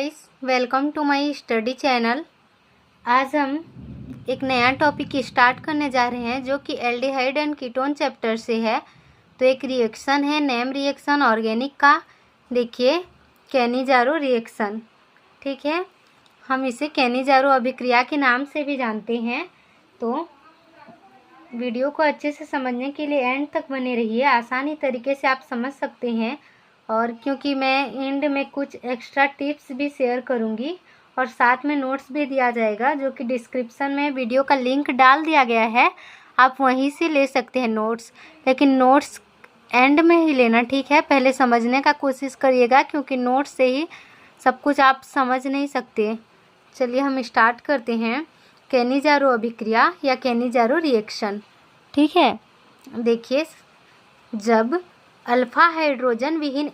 Guys, welcome to my study channel. आज हम एक नया टॉपिक स्टार्ट करने जा रहे हैं जो कि एल्डिहाइड एंड कीटोन चैप्टर से है। तो एक रिएक्शन है, नेम रिएक्शन ऑर्गेनिक का। देखिए, कैनिजारो रिएक्शन। ठीक है, हम इसे कैनिजारो अभिक्रिया के नाम से भी जानते हैं। तो वीडियो को अच्छे से समझने के लिए एंड तक बने रहिए, आसानी तरीके से आप समझ सकते हैं। और क्योंकि मैं एंड में कुछ एक्स्ट्रा टिप्स भी शेयर करूंगी और साथ में नोट्स भी दिया जाएगा, जो कि डिस्क्रिप्शन में वीडियो का लिंक डाल दिया गया है, आप वहीं से ले सकते हैं नोट्स। लेकिन नोट्स एंड में ही लेना, ठीक है। पहले समझने का कोशिश करिएगा, क्योंकि नोट्स से ही सब कुछ आप समझ नहीं सकते। चलिए हम स्टार्ट करते हैं। कैनिजारो अभिक्रिया या कैनिजारो रिएक्शन। ठीक है, देखिए, जब अल्फा हाइड्रोजन विहीन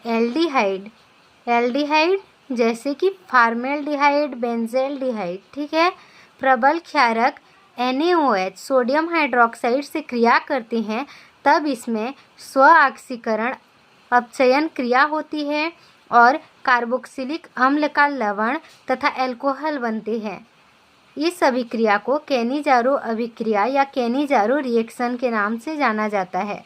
एल्डिहाइड जैसे कि फॉर्मेल्डिहाइड, बेंजेल्डिहाइड, ठीक है, प्रबल क्षारक NaOH सोडियम हाइड्रोक्साइड से क्रिया करते हैं, तब इसमें स्व ऑक्सीकरण अपचयन क्रिया होती है और कार्बोक्सिलिक अम्ल का लवण तथा अल्कोहल बनते हैं। इस अभिक्रिया को कैनिजारो अभिक्रिया या कैनिजारो रिएक्शन के नाम से जाना जाता है।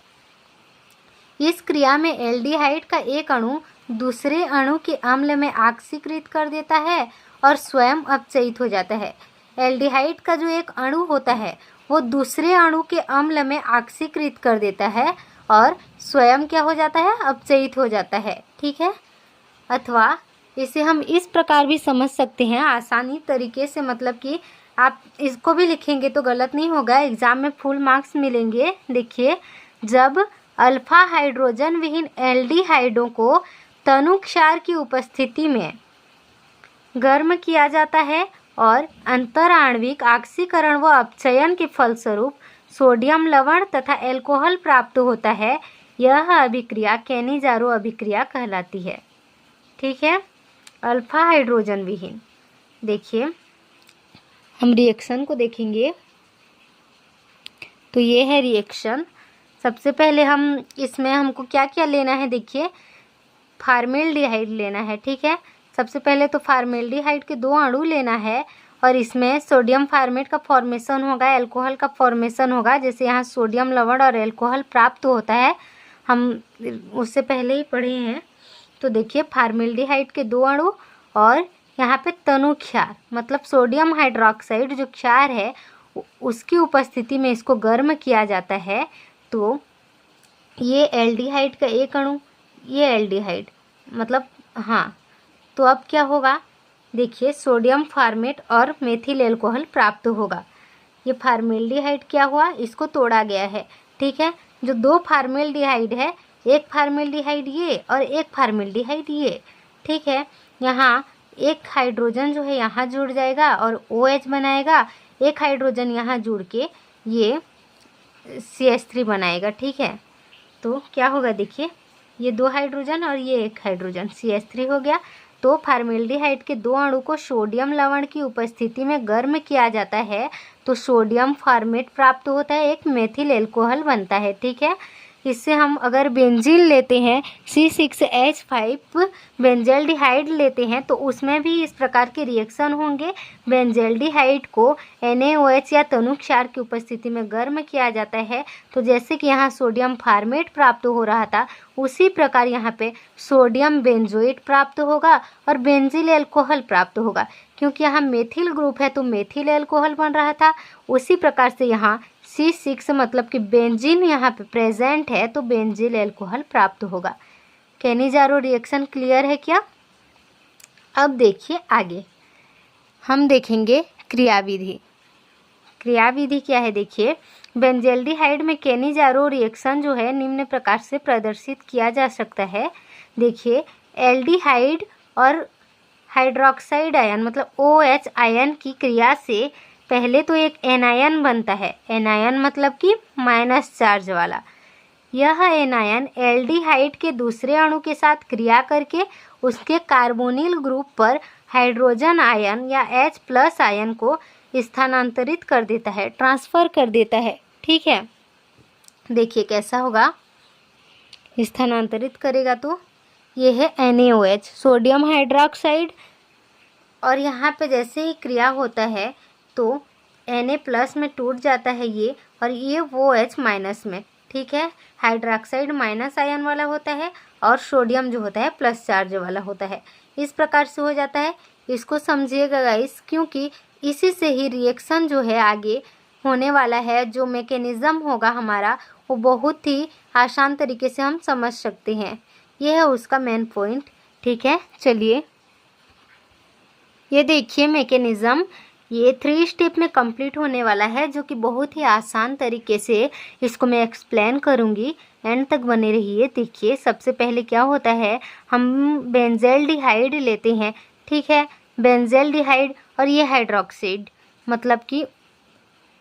इस क्रिया में एल्डिहाइड का एक अणु दूसरे अणु के अम्ल में ऑक्सीकृत कर देता है और स्वयं अपचयित हो जाता है। एल्डिहाइड का जो एक अणु होता है वो दूसरे अणु के अम्ल में ऑक्सीकृत कर देता है और स्वयं क्या हो जाता है, अपचयित हो जाता है। ठीक है, अथवा इसे हम इस प्रकार भी समझ सकते हैं आसानी तरीके से, मतलब कि आप इसको भी लिखेंगे तो गलत नहीं होगा, एग्जाम में फुल मार्क्स मिलेंगे। देखिए, जब अल्फा हाइड्रोजन विहीन एल्डिहाइडों को तनु क्षार की उपस्थिति में गर्म किया जाता है और अंतराण्विक ऑक्सीकरण व अपचयन के फलस्वरूप सोडियम लवण तथा अल्कोहल प्राप्त होता है, यह अभिक्रिया कैनिजारो अभिक्रिया कहलाती है। ठीक है, अल्फा हाइड्रोजन विहीन। देखिए, हम रिएक्शन को देखेंगे। तो ये है रिएक्शन। सबसे पहले हम इसमें हमको क्या क्या लेना है, देखिए, फॉर्मेल्डिहाइड लेना है। ठीक है, सबसे पहले तो फॉर्मेल्डिहाइड के 2 अणु लेना है और इसमें सोडियम फॉर्मेट का फॉर्मेशन होगा, अल्कोहल का फॉर्मेशन होगा। जैसे यहाँ सोडियम लवण और अल्कोहल प्राप्त होता है, हम उससे पहले ही पढ़े हैं। तो देखिए, फॉर्मेल्डिहाइड के 2 अणु और यहाँ पे तनु क्षार, मतलब सोडियम हाइड्रोक्साइड जो क्षार है उसकी उपस्थिति में इसको गर्म किया जाता है। तो ये एल्डिहाइड का एक अणु, ये एल्डिहाइड, मतलब हाँ, तो अब क्या होगा, देखिए, सोडियम फॉर्मेट और मेथिल अल्कोहल प्राप्त होगा। ये फॉर्मेल्डिहाइड क्या हुआ, इसको तोड़ा गया है। ठीक है, जो 2 फॉर्मेल्डिहाइड है, एक फॉर्मेल्डिहाइड ये और एक फॉर्मेल्डिहाइड ये। ठीक है, यहाँ एक हाइड्रोजन जो है यहाँ जुड़ जाएगा और OH बनाएगा, एक हाइड्रोजन यहाँ जुड़ के ये CH3 बनाएगा। ठीक है, तो क्या होगा, देखिए, ये 2 हाइड्रोजन और ये एक हाइड्रोजन, CH3 हो गया। तो फॉर्मेल्डिहाइड के 2 अणु को सोडियम लवण की उपस्थिति में गर्म किया जाता है तो सोडियम फॉर्मेट प्राप्त होता है, एक मेथिल अल्कोहल बनता है। ठीक है, इससे हम अगर बेंजीन लेते हैं, C6H5 बेंजेल्डिहाइड लेते हैं, तो उसमें भी इस प्रकार के रिएक्शन होंगे। बेंजेल्डिहाइड को NaOH या तनु क्षार की उपस्थिति में गर्म किया जाता है, तो जैसे कि यहाँ सोडियम फॉर्मेट प्राप्त हो रहा था, उसी प्रकार यहाँ पे सोडियम बेंजोएट प्राप्त होगा और बेंजील अल्कोहल प्राप्त होगा। क्योंकि यहाँ मेथिल ग्रुप है तो मेथिल अल्कोहल बन रहा था, उसी प्रकार से यहाँ C6 मतलब कि बेंजीन यहाँ पे प्रेजेंट है तो बेंजील अल्कोहल प्राप्त होगा। कैनिजारो रिएक्शन क्लियर है क्या? अब देखिए आगे हम देखेंगे क्रियाविधि। क्रियाविधि क्या है, देखिए, बेंजेल्डिहाइड में कैनिजारो रिएक्शन जो है निम्न प्रकार से प्रदर्शित किया जा सकता है। देखिए, एल्डिहाइड और हाइड्रोक्साइड आयन मतलब OH आयन की क्रिया से पहले तो एक एनायन बनता है। एनायन मतलब कि माइनस चार्ज वाला। यह एनायन एल्डिहाइड के दूसरे अणु के साथ क्रिया करके उसके कार्बोनिल ग्रुप पर हाइड्रोजन आयन या H+ आयन को स्थानांतरित कर देता है, ट्रांसफर कर देता है। ठीक है, देखिए कैसा होगा, स्थानांतरित करेगा तो ये है NaOH, सोडियम हाइड्रोक्साइड और यहाँ पे जैसे ही क्रिया होता है तो Na+ में टूट जाता है ये, और ये OH- में, ठीक है। हाइड्रोक्साइड माइनस आयन वाला होता है और सोडियम जो होता है प्लस चार्ज वाला होता है। इस प्रकार से हो जाता है। इसको समझिएगा गाइस, क्योंकि इसी से ही रिएक्शन जो है आगे होने वाला है, जो मैकेनिज़्म होगा हमारा वो बहुत ही आसान तरीके से हम समझ सकते हैं। यह है उसका मेन पॉइंट, ठीक है। चलिए ये देखिए मैकेनिज़्म, ये 3 स्टेप में कंप्लीट होने वाला है, जो कि बहुत ही आसान तरीके से इसको मैं एक्सप्लेन करूँगी। एंड तक बने रहिए। देखिए सबसे पहले क्या होता है, हम बेंज़ेल्डिहाइड लेते हैं, ठीक है। बेंज़ेल्डिहाइड और ये हाइड्रोक्साइड मतलब कि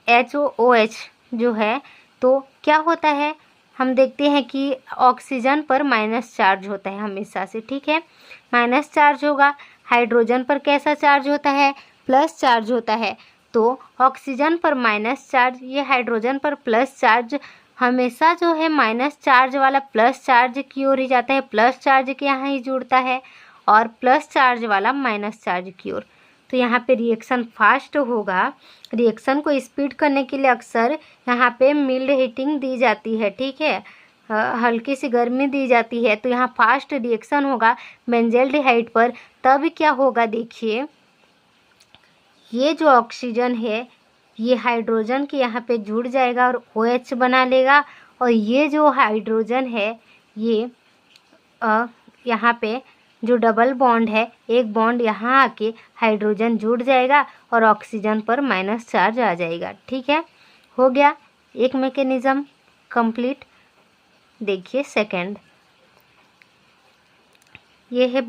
HOOH जो है, तो क्या होता है, हम देखते हैं कि ऑक्सीजन पर माइनस चार्ज होता है हमेशा से, ठीक है। माइनस चार्ज होगा। हाइड्रोजन पर कैसा चार्ज होता है, प्लस चार्ज होता है। तो ऑक्सीजन पर माइनस चार्ज, ये हाइड्रोजन पर प्लस चार्ज, हमेशा जो है माइनस चार्ज वाला प्लस चार्ज की ओर ही जाता है, प्लस चार्ज के यहाँ ही जुड़ता है, और प्लस चार्ज वाला माइनस चार्ज की ओर। तो यहाँ पे रिएक्शन फास्ट होगा। रिएक्शन को स्पीड करने के लिए अक्सर यहाँ पे मिल्ड हीटिंग दी जाती है, ठीक है। हल्की सी गर्मी दी जाती है, तो यहाँ फास्ट रिएक्शन होगा बेंज़ेल्डिहाइड पर। तब क्या होगा देखिए, ये जो ऑक्सीजन है ये हाइड्रोजन के यहाँ पे जुड़ जाएगा और OH बना लेगा, और ये जो हाइड्रोजन है ये यहाँ पे जो डबल बॉन्ड है, एक बॉन्ड यहाँ आके हाइड्रोजन जुड़ जाएगा और ऑक्सीजन पर माइनस चार्ज आ जाएगा, ठीक है। हो गया एक मैकेनिज़्म कंप्लीट। देखिए सेकंड, ये है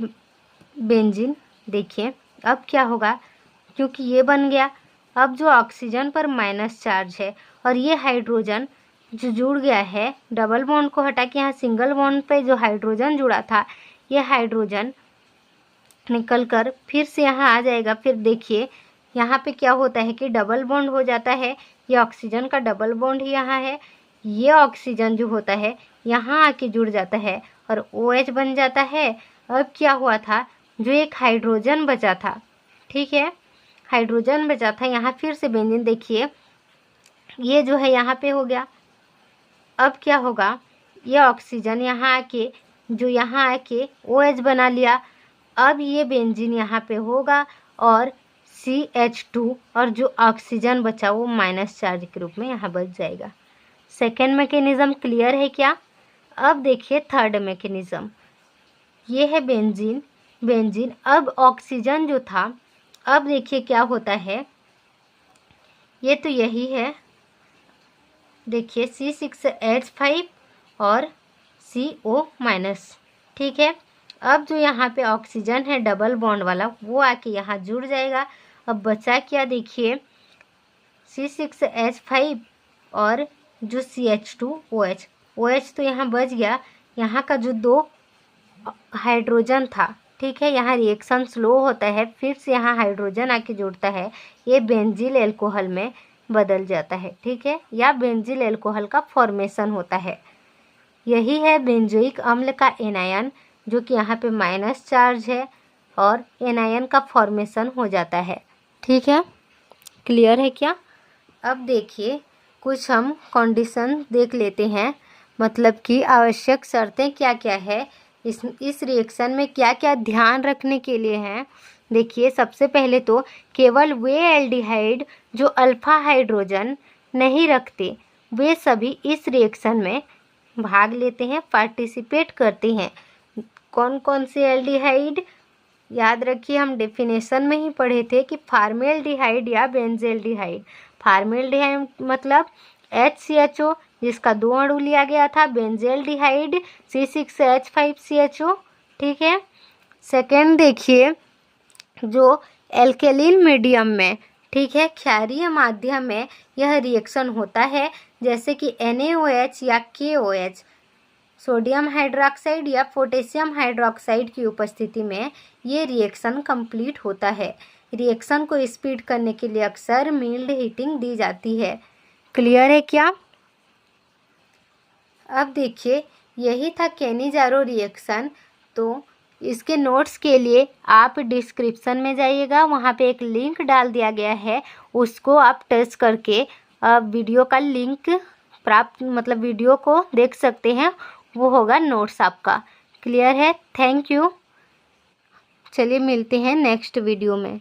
बेंजीन। देखिए अब क्या होगा, क्योंकि ये बन गया, अब जो ऑक्सीजन पर माइनस चार्ज है और ये हाइड्रोजन जो जुड़ गया है, डबल बॉन्ड को हटा के यहाँ सिंगल बॉन्ड पे जो हाइड्रोजन जुड़ा था, ये हाइड्रोजन निकल कर फिर से यहाँ आ जाएगा। फिर देखिए यहाँ पे क्या होता है कि डबल बॉन्ड हो जाता है, ये ऑक्सीजन का डबल बॉन्ड ही यहाँ है, ये ऑक्सीजन जो होता है यहाँ आके जुड़ जाता है और OH बन जाता है। अब क्या हुआ था, जो एक हाइड्रोजन बचा था, ठीक है, हाइड्रोजन बचा था, यहाँ फिर से बेंजीन देखिए ये जो है यहाँ पे हो गया। अब क्या होगा, ये ऑक्सीजन यहाँ आके जो यहाँ आके OH बना लिया। अब ये बेंजीन यहाँ पे होगा और CH2 और जो ऑक्सीजन बचा वो माइनस चार्ज के रूप में यहाँ बच जाएगा। सेकेंड मैकेनिज़्म क्लियर है क्या। अब देखिए थर्ड मैकेनिज़्म, ये है बेंजीन। बेंजीन अब ऑक्सीजन जो था, अब देखिए क्या होता है, ये तो यही है, देखिए C6H5 और CO-, ठीक है। अब जो यहाँ पे ऑक्सीजन है डबल बॉन्ड वाला वो आके यहाँ जुड़ जाएगा। अब बचा क्या देखिए, C6H5 और जो CH2OH, OH तो यहाँ बच गया। यहाँ का जो 2 हाइड्रोजन था, ठीक है, यहाँ रिएक्शन स्लो होता है, फिर से यहाँ हाइड्रोजन आके जुड़ता है, ये बेंजील एल्कोहल में बदल जाता है, ठीक है, या बेंजील एल्कोहल का फॉर्मेशन होता है। यही है बेंजोइक अम्ल का एनायन, जो कि यहाँ पे माइनस चार्ज है और एनायन का फॉर्मेशन हो जाता है, ठीक है। क्लियर है क्या। अब देखिए कुछ हम कंडीशन देख लेते हैं, मतलब कि आवश्यक शर्तें क्या क्या है, इस रिएक्शन में क्या क्या ध्यान रखने के लिए हैं। देखिए सबसे पहले तो केवल वे एल्डिहाइड जो अल्फा हाइड्रोजन नहीं रखते, वे सभी इस रिएक्शन में भाग लेते हैं, पार्टिसिपेट करते हैं। कौन कौन से एल्डिहाइड, याद रखिए हम डेफिनेशन में ही पढ़े थे कि फार्मेल्डिहाइड या बेंज़ेल्डिहाइड। फार्मेल्डिहाइड मतलब HCHO जिसका 2 अणु लिया गया था, बेंज़ेल्डिहाइड C6H5CHO, ठीक है। सेकेंड देखिए जो एल्केलिन मीडियम में, ठीक है, क्षारीय माध्यम में यह रिएक्शन होता है, जैसे कि NaOH या KOH, सोडियम हाइड्रोक्साइड या पोटेशियम हाइड्रोक्साइड की उपस्थिति में ये रिएक्शन कंप्लीट होता है। रिएक्शन को स्पीड करने के लिए अक्सर मिल्ड हीटिंग दी जाती है। क्लियर है क्या। अब देखिए यही था कैनिजारो रिएक्शन। तो इसके नोट्स के लिए आप डिस्क्रिप्शन में जाइएगा, वहाँ पे एक लिंक डाल दिया गया है, उसको आप टच करके वीडियो का लिंक प्राप्त मतलब वीडियो को देख सकते हैं, वो होगा नोट्स आपका। क्लियर है? Thank you. चलिए मिलते हैं नेक्स्ट वीडियो में।